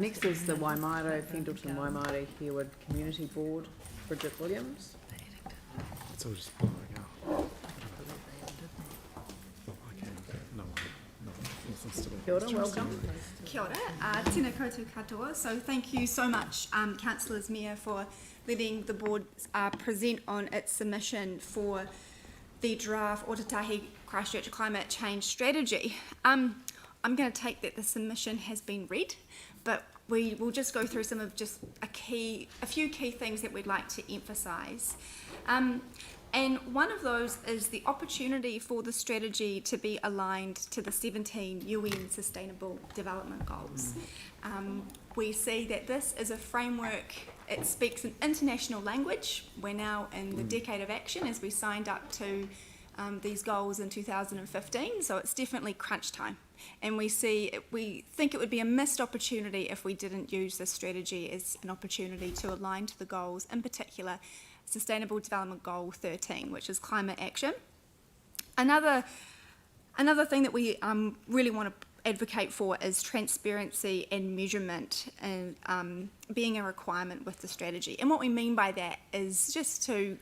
Next is the Waimaero, Fendalton-WaimairiHarewood Community Board, Bridget Williams. It's all just blowing out. Oh, okay. No one listens to it. Kia ora, welcome. Kia ora, tēnā koutou katoa. So thank you so much, Councillors Mayor, for letting the board present on its submission for the draft Otatahi Christchurch climate change strategy. I'm going to take that the submission has been read, but we will just go through some of just a few key things that we'd like to emphasise. And one of those is the opportunity for the strategy to be aligned to the 17 UN Sustainable Development Goals. We see that this is a framework, it speaks an international language. We're now in the decade of action as we signed up to these goals in 2015, so it's definitely crunch time. And we think it would be a missed opportunity if we didn't use this strategy as an opportunity to align to the goals, in particular Sustainable Development Goal 13, which is climate action. Another thing that we really want to advocate for is transparency and measurement, and being a requirement with the strategy. And what we mean by that is just to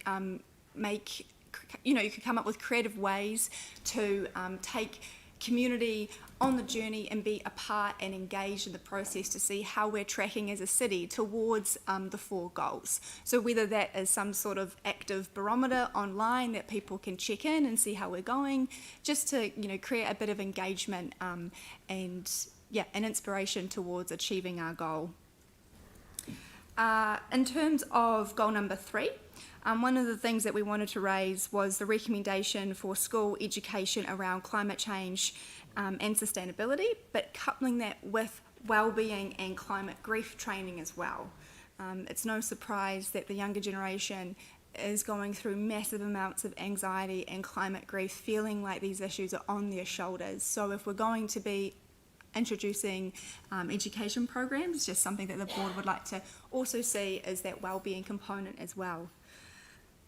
you can come up with creative ways to take community on the journey and be a part and engaged in the process to see how we're tracking as a city towards the 4 goals. So whether that is some sort of active barometer online that people can check in and see how we're going, just to create a bit of engagement and an inspiration towards achieving our goal. In terms of goal number 3, one of the things that we wanted to raise was the recommendation for school education around climate change and sustainability, but coupling that with wellbeing and climate grief training as well. It's no surprise that the younger generation is going through massive amounts of anxiety and climate grief, feeling like these issues are on their shoulders. So if we're going to be introducing education programs, just something that the board would like to also see is that wellbeing component as well.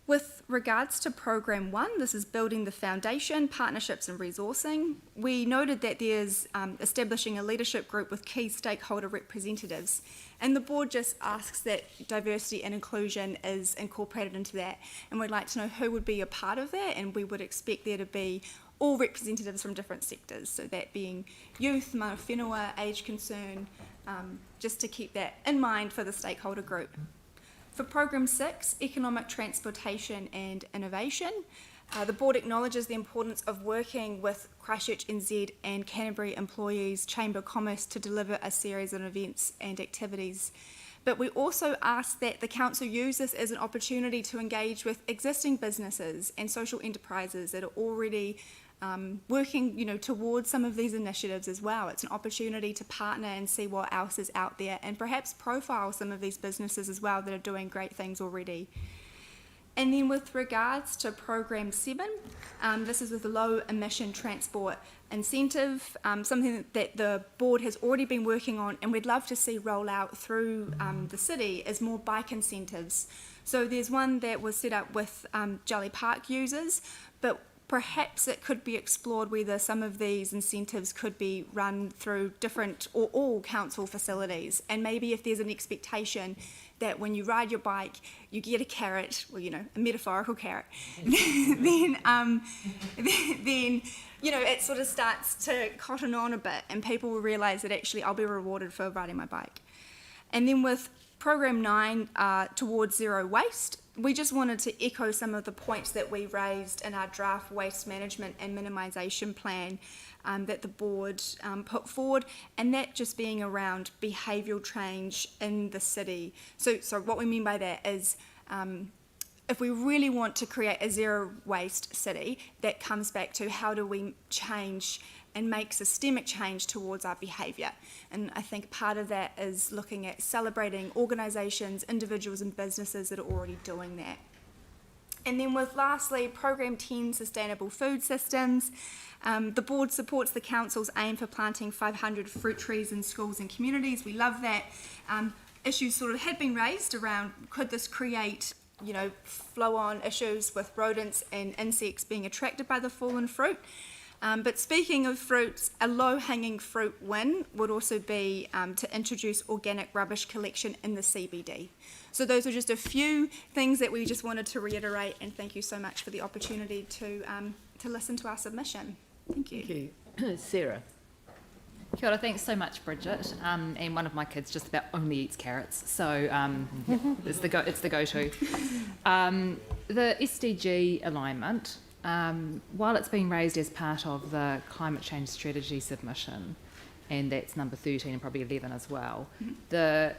With regards to Program 1, this is building the foundation, partnerships and resourcing. We noted that there's establishing a leadership group with key stakeholder representatives, and the board just asks that diversity and inclusion is incorporated into that, and we'd like to know who would be a part of that, and we would expect there to be all representatives from different sectors, so that being youth, mana whenua, age concern, just to keep that in mind for the stakeholder group. For Program 6, Economic Transportation and Innovation, the board acknowledges the importance of working with Christchurch NZ and Canterbury Employees Chamber of Commerce to deliver a series of events and activities. But we also ask that the council use this as an opportunity to engage with existing businesses and social enterprises that are already working towards some of these initiatives as well. It's an opportunity to partner and see what else is out there, and perhaps profile some of these businesses as well that are doing great things already. And then with regards to Program 7, this is with the low emission transport incentive, something that the board has already been working on and we'd love to see roll out through the city is more bike incentives. So there's one that was set up with Jolly Park users, but perhaps it could be explored whether some of these incentives could be run through different or all council facilities, and maybe if there's an expectation that when you ride your bike you get a carrot, well a metaphorical carrot, then it sort of starts to cotton on a bit and people will realise that actually I'll be rewarded for riding my bike. And then with Program 9, towards zero waste, we just wanted to echo some of the points that we raised in our draft waste management and minimisation plan that the board put forward, and that just being around behavioural change in the city. So what we mean by that is if we really want to create a zero waste city, that comes back to how do we change and make systemic change towards our behaviour. And I think part of that is looking at celebrating organisations, individuals and businesses that are already doing that. And then with lastly, Program 10, Sustainable Food Systems, the board supports the council's aim for planting 500 fruit trees in schools and communities. We love that. Issues sort of had been raised around could this create flow-on issues with rodents and insects being attracted by the fallen fruit. But speaking of fruits, a low-hanging fruit win would also be to introduce organic rubbish collection in the CBD. So those are just a few things that we just wanted to reiterate, and thank you so much for the opportunity to listen to our submission. Thank you. Thank you. Sarah? Kia ora, thanks so much, Bridget. And one of my kids just about only eats carrots, so it's the go-to. The SDG alignment, while it's been raised as part of the climate change strategy submission, and that's number 13 and probably 11 as well, the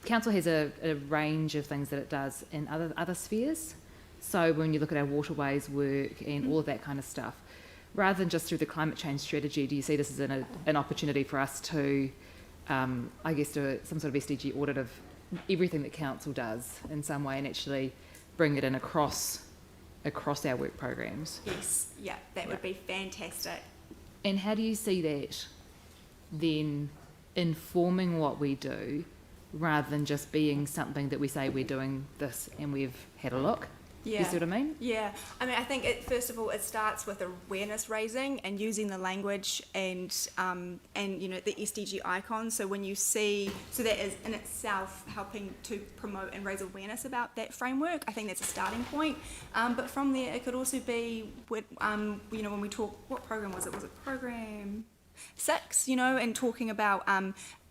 council has a range of things that it does in other spheres. So when you look at our waterways work and all of that kind of stuff, rather than just through the climate change strategy, do you see this as an opportunity for us to, I guess, do some sort of SDG audit of everything that council does in some way and actually bring it in across our work programs? Yes, yeah, that would be fantastic. And how do you see that then informing what we do rather than just being something that we say we're doing this and we've had a look? Yeah. You see what I mean? Yeah. I mean, I think first of all, it starts with awareness raising and using the language and the SDG icons. So when you see, so that is in itself helping to promote and raise awareness about that framework. I think that's a starting point. But from there, it could also be with, when we talk, what program was it? Was it program 6? And talking about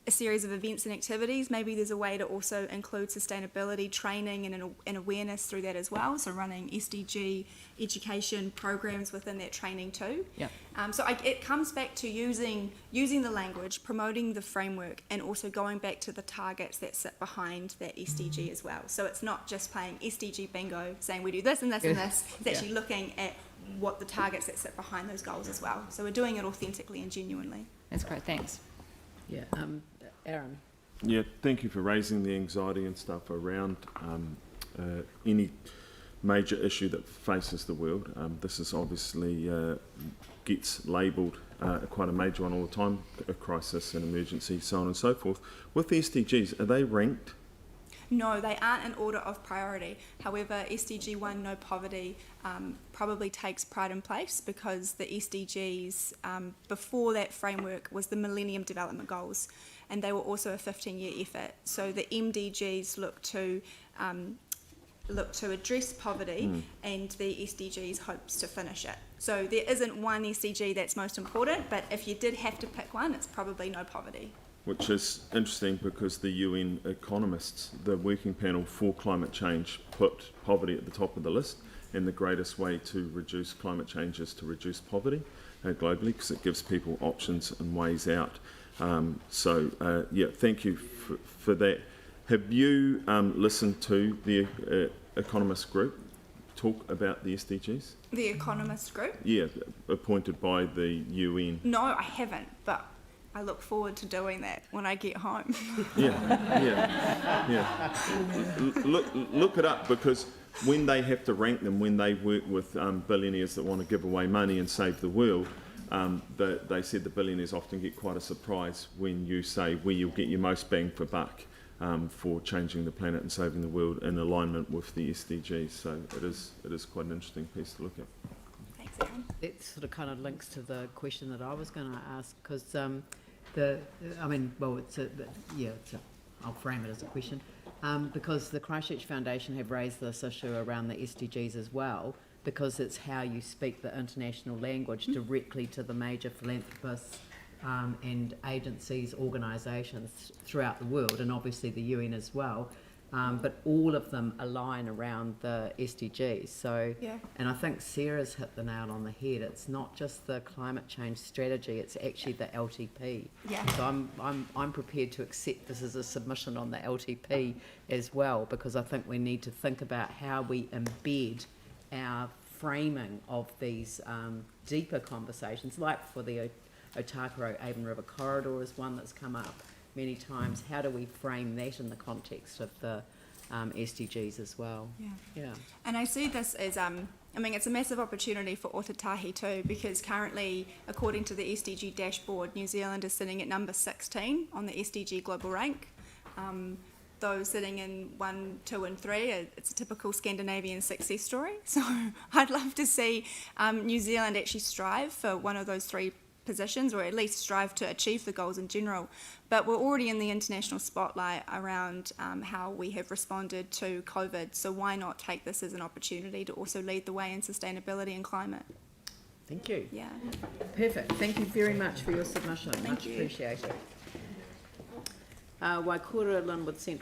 a series of events and activities. Maybe there's a way to also include sustainability training and awareness through that as well. So running SDG education programs within that training too. Yeah. It comes back to using the language, promoting the framework, and also going back to the targets that sit behind that SDG as well. So it's not just playing SDG bingo, saying we do this and this and this. It's actually looking at what the targets that sit behind those goals as well. So we're doing it authentically and genuinely. That's great, thanks. Yeah. Aaron? Yeah, thank you for raising the anxiety and stuff around any major issue that faces the world. This is obviously gets labelled quite a major one all the time, a crisis, an emergency, so on and so forth. With the SDGs, are they ranked? No, they aren't in order of priority. However, SDG 1, no poverty, probably takes pride in place because the SDGs, before that framework, was the Millennium Development Goals, and they were also a 15-year effort. So the MDGs look to address poverty, and the SDGs hopes to finish it. So there isn't one SDG that's most important, but if you did have to pick one, it's probably no poverty. Which is interesting because the UN economists, the working panel for climate change, put poverty at the top of the list, and the greatest way to reduce climate change is to reduce poverty globally, because it gives people options and ways out. Thank you for that. Have you listened to the economist group talk about the SDGs? The economist group? Yeah, appointed by the UN. No, I haven't, but I look forward to doing that when I get home. Look it up, because when they have to rank them, when they work with billionaires that want to give away money and save the world, they said the billionaires often get quite a surprise when you say where you'll get your most bang for buck for changing the planet and saving the world in alignment with the SDGs. So it is quite an interesting piece to look at. Thanks, Aaron. It sort of kind of links to the question that I was going to ask, because I'll frame it as a question, because the Christchurch Foundation have raised this issue around the SDGs as well, because it's how you speak the international language directly to the major philanthropists and agencies, organisations throughout the world, and obviously the UN as well. But all of them align around the SDGs. So, Yeah. And I think Sarah's hit the nail on the head. It's not just the climate change strategy; it's actually the LTP. Yeah. So I'm prepared to accept this as a submission on the LTP as well, because I think we need to think about how we embed our framing of these deeper conversations, like for the Otakaro-Avon River Corridor is one that's come up many times. How do we frame that in the context of the SDGs as well? Yeah. And I see this as, it's a massive opportunity for Otatahi too, because currently, according to the SDG dashboard, New Zealand is sitting at number 16 on the SDG global rank. those sitting in 1, 2 and 3, it's a typical Scandinavian success story. So I'd love to see New Zealand actually strive for one of those 3 positions, or at least strive to achieve the goals in general. But we're already in the international spotlight around how we have responded to COVID, so why not take this as an opportunity to also lead the way in sustainability and climate? Thank you. Yeah. Perfect. Thank you very much for your submission. Much you. appreciated. Waikura Linwood Central